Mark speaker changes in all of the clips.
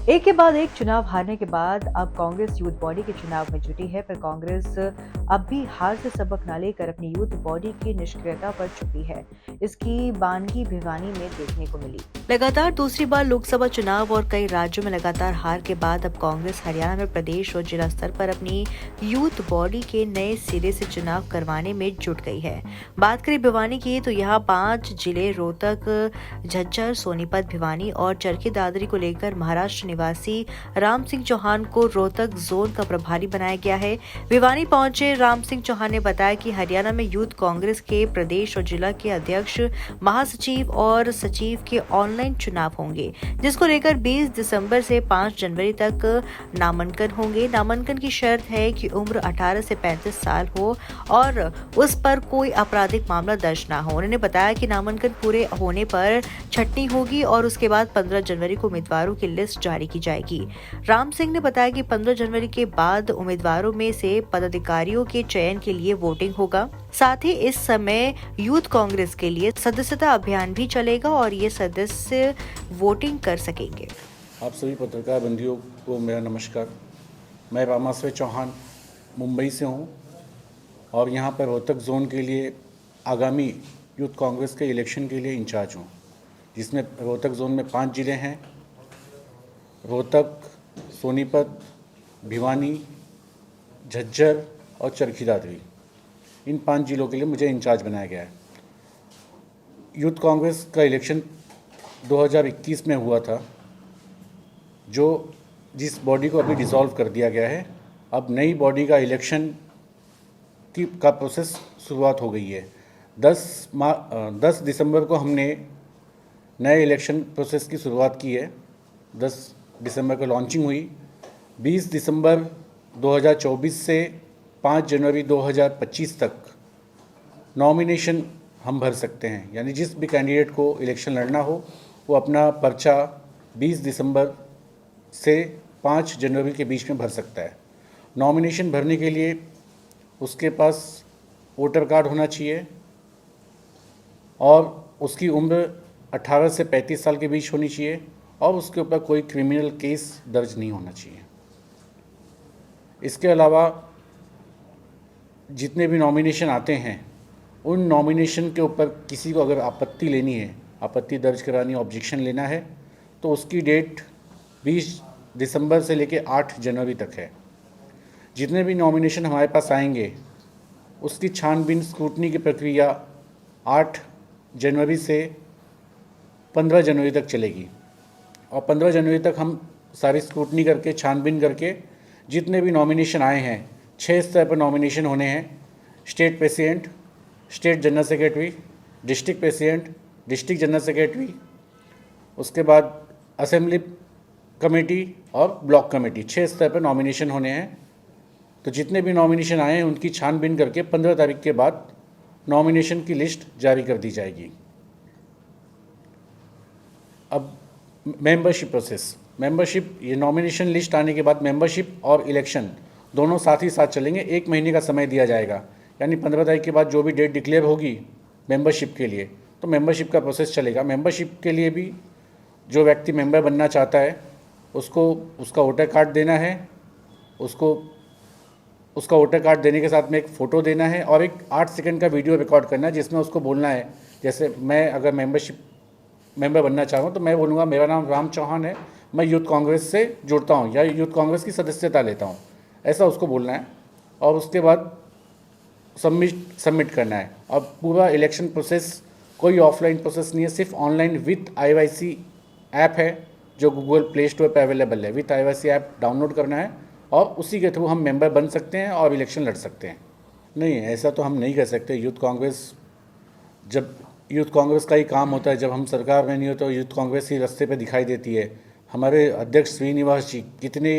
Speaker 1: एक के बाद एक चुनाव हारने के बाद अब कांग्रेस यूथ बॉडी के चुनाव में जुटी है, पर कांग्रेस अब भी हार से सबक न लेकर अपनी यूथ बॉडी की निष्क्रियता पर चुकी है। इसकी बानगी भिवानी में देखने को मिली। लगातार दूसरी बार लोकसभा चुनाव और कई राज्यों में लगातार हार के बाद अब कांग्रेस हरियाणा में प्रदेश और जिला स्तर पर अपनी यूथ बॉडी के नए सिरे से चुनाव करवाने में जुट गई है। बात करें भिवानी की तो यहाँ 5 जिले रोहतक, झज्जर, सोनीपत, भिवानी और चरखी दादरी को लेकर महाराष्ट्र निवासी राम सिंह चौहान को रोहतक जोन का प्रभारी बनाया गया है। भिवानी पहुंचे राम सिंह चौहान ने बताया कि हरियाणा में यूथ कांग्रेस के प्रदेश और जिला के अध्यक्ष, महासचिव और सचिव के ऑनलाइन चुनाव होंगे, जिसको लेकर 20 दिसंबर से 5 जनवरी तक नामांकन होंगे। नामांकन की शर्त है कि उम्र 18 से 35 साल हो और उस पर कोई आपराधिक मामला दर्ज न हो। उन्होंने बताया कि नामांकन पूरे होने पर छटनी होगी और उसके बाद 15 जनवरी को उम्मीदवारों की लिस्ट जारी की जाएगी। राम सिंह ने बताया कि 15 जनवरी के बाद उम्मीदवारों में से पदाधिकारियों के चयन के लिए वोटिंग होगा। साथ ही इस समय यूथ कांग्रेस के लिए सदस्यता अभियान भी चलेगा और ये सदस्य वोटिंग कर सकेंगे।
Speaker 2: आप सभी पत्रकार बंधुओं को मेरा नमस्कार। मैं रामास्वे चौहान मुंबई से हूं और यहां पर रोहतक जोन के लिए आगामी यूथ कांग्रेस के इलेक्शन के लिए इंचार्ज हूं, जिसमें रोहतक जोन में 5 जिले हैं: रोहतक, सोनीपत, भिवानी, झज्जर और चरखी दादरी। इन 5 जिलों के लिए मुझे इंचार्ज बनाया गया है। यूथ कांग्रेस का इलेक्शन 2021 में हुआ था, जिस बॉडी को अभी डिसॉल्व कर दिया गया है। अब नई बॉडी का इलेक्शन का प्रोसेस शुरुआत हो गई है। 10 दिसंबर को हमने नए इलेक्शन प्रोसेस की शुरुआत की है। 10 दिसंबर को लॉन्चिंग हुई। 20 दिसंबर 2024 से 5 जनवरी 2025 तक नॉमिनेशन हम भर सकते हैं, यानी जिस भी कैंडिडेट को इलेक्शन लड़ना हो वो अपना पर्चा 20 दिसंबर से 5 जनवरी के बीच में भर सकता है। नॉमिनेशन भरने के लिए उसके पास वोटर कार्ड होना चाहिए और उसकी उम्र 18 से 35 साल के बीच होनी चाहिए और उसके ऊपर कोई क्रिमिनल केस दर्ज नहीं होना चाहिए। इसके अलावा जितने भी नॉमिनेशन आते हैं, उन नॉमिनेशन के ऊपर किसी को अगर आपत्ति लेनी है, आपत्ति दर्ज करानी, ऑब्जेक्शन लेना है, तो उसकी डेट 20 दिसंबर से लेकर 8 जनवरी तक है। जितने भी नॉमिनेशन हमारे पास आएंगे उसकी छानबीन, स्क्रूटनी की प्रक्रिया 8 जनवरी से 15 जनवरी तक चलेगी और 15 जनवरी तक हम सारी स्क्रूटनी करके, छानबीन करके जितने भी नॉमिनेशन आए हैं, 6 स्तर पर नॉमिनेशन होने हैं: state president, state general secretary, district president, district general secretary, उसके बाद असेंबली कमेटी और ब्लॉक कमेटी। 6 स्तर पर नॉमिनेशन होने हैं। तो जितने भी नॉमिनेशन आए हैं उनकी छानबीन करके 15 तारीख के बाद नॉमिनेशन की लिस्ट जारी कर दी जाएगी। अब मेंबरशिप प्रोसेस, ये नॉमिनेशन लिस्ट आने के बाद मेंबरशिप और इलेक्शन दोनों साथ ही साथ चलेंगे। 1 महीने का समय दिया जाएगा, यानी 15 तारीख के बाद जो भी डेट डिक्लेयर होगी मेंबरशिप के लिए, तो मेंबरशिप का प्रोसेस चलेगा। मेंबरशिप के लिए भी जो व्यक्ति मेंबर बनना चाहता है उसको उसका वोटर कार्ड देना है, उसका वोटर कार्ड देने के साथ में एक फ़ोटो देना है और एक 8 सेकंड का वीडियो रिकॉर्ड करना है, जिसमें उसको बोलना है, जैसे मैं अगर मेंबर बनना चाहूँ तो मैं बोलूँगा मेरा नाम राम चौहान है, मैं यूथ कांग्रेस से जुड़ता हूँ या यूथ कांग्रेस की सदस्यता लेता हूँ, ऐसा उसको बोलना है और उसके बाद सबमिट करना है। अब पूरा इलेक्शन प्रोसेस कोई ऑफलाइन प्रोसेस नहीं है, सिर्फ ऑनलाइन विथ IYC ऐप है जो गूगल प्ले स्टोर पर अवेलेबल है। विथ IYC ऐप डाउनलोड करना है और उसी के थ्रू हम मेंबर बन सकते हैं और इलेक्शन लड़ सकते हैं। नहीं, ऐसा तो हम नहीं कर सकते। यूथ कांग्रेस का ही काम होता है, जब हम सरकार में नहीं हो तो यूथ कांग्रेस ही रास्ते पे दिखाई देती है। हमारे अध्यक्ष श्रीनिवास जी, कितने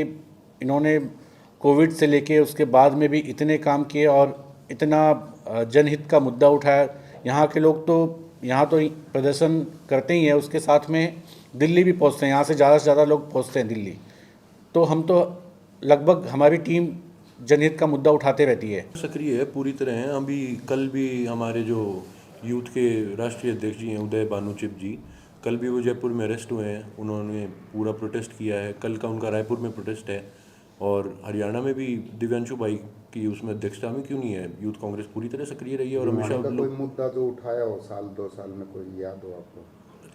Speaker 2: इन्होंने कोविड से लेके उसके बाद में भी इतने काम किए और इतना जनहित का मुद्दा उठाया। यहाँ के लोग तो यहाँ तो प्रदर्शन करते ही हैं, उसके साथ में दिल्ली भी पहुँचते हैं, यहाँ से ज़्यादा लोग पहुँचते हैं दिल्ली। तो हम तो लगभग हमारी टीम जनहित का मुद्दा उठाते रहती है।
Speaker 3: सक्रिय है, पूरी तरह हैं। अभी कल भी हमारे जो यूथ के राष्ट्रीय अध्यक्ष जी हैं उदय भानुचिप जी, कल भी वो जयपुर में अरेस्ट हुए हैं, उन्होंने पूरा प्रोटेस्ट किया है। कल का उनका रायपुर में प्रोटेस्ट है। और हरियाणा में भी दिव्यांशु भाई की उसमें अध्यक्षता में क्यों नहीं है, यूथ कांग्रेस पूरी तरह सक्रिय रही है। और हमेशा
Speaker 4: कोई मुद्दा जो उठाया हो साल 2 साल में, कोई याद हो आपको?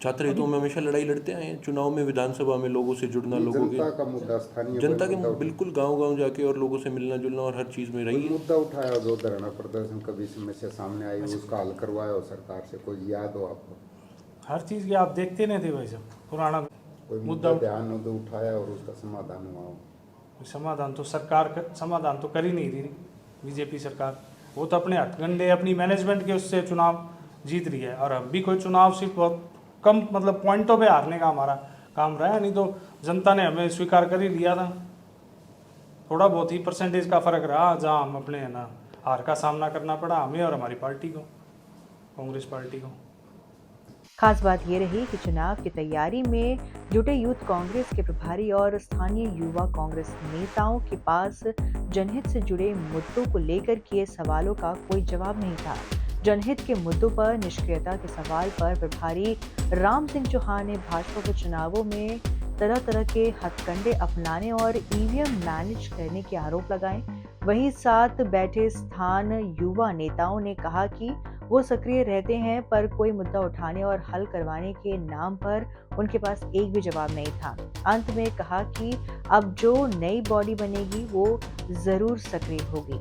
Speaker 3: छात्र हितों में हमेशा लड़ाई लड़ते आए हैं। चुनाव में, विधानसभा में लोगों से जुड़ना, लोगों के
Speaker 4: जनता का मुद्दा, स्थानीय
Speaker 3: जनता के बिल्कुल गांव-गांव जाके और लोगों से मिलना जुलना और हर चीज़ में रही है।
Speaker 4: मुद्दा उठाया जो धरना प्रदर्शन कभी समस्या सामने आई, उसका हल करवाया हो सरकार से, कोई याद हो आपको?
Speaker 5: हर चीज़ की आप देखते नहीं थे भाई साहब, पुराना
Speaker 4: कोई मुद्दा ध्यान हो तो उठाया और उसका समाधान हुआ हो?
Speaker 5: समाधान तो सरकार समाधान तो कर ही नहीं रही बीजेपी सरकार। वो तो अपने हथकंडे, अपनी मैनेजमेंट के उससे चुनाव जीत रही है। और अब भी कोई चुनाव सिर्फ बहुत कम मतलब पॉइंटों पे हारने का हमारा काम रहा है, नहीं तो जनता ने हमें स्वीकार कर ही लिया था। थोड़ा बहुत ही परसेंटेज का फ़र्क रहा जहाँ हम अपने है ना हार का सामना करना पड़ा हमें और हमारी पार्टी को, कांग्रेस पार्टी को।
Speaker 1: खास बात ये रही कि चुनाव की तैयारी में जुटे यूथ कांग्रेस के प्रभारी और स्थानीय युवा कांग्रेस नेताओं के पास जनहित से जुड़े मुद्दों को लेकर किए सवालों का कोई जवाब नहीं था। जनहित के मुद्दों पर निष्क्रियता के सवाल पर प्रभारी राम सिंह चौहान ने भाजपा को चुनावों में तरह तरह के हथकंडे अपनाने और ईवीएम मैनेज करने के आरोप लगाए। वहीं साथ बैठे स्थान युवा नेताओं ने कहा कि वो सक्रिय रहते हैं, पर कोई मुद्दा उठाने और हल करवाने के नाम पर उनके पास एक भी जवाब नहीं था। अंत में कहा कि अब जो नई बॉडी बनेगी वो जरूर सक्रिय होगी।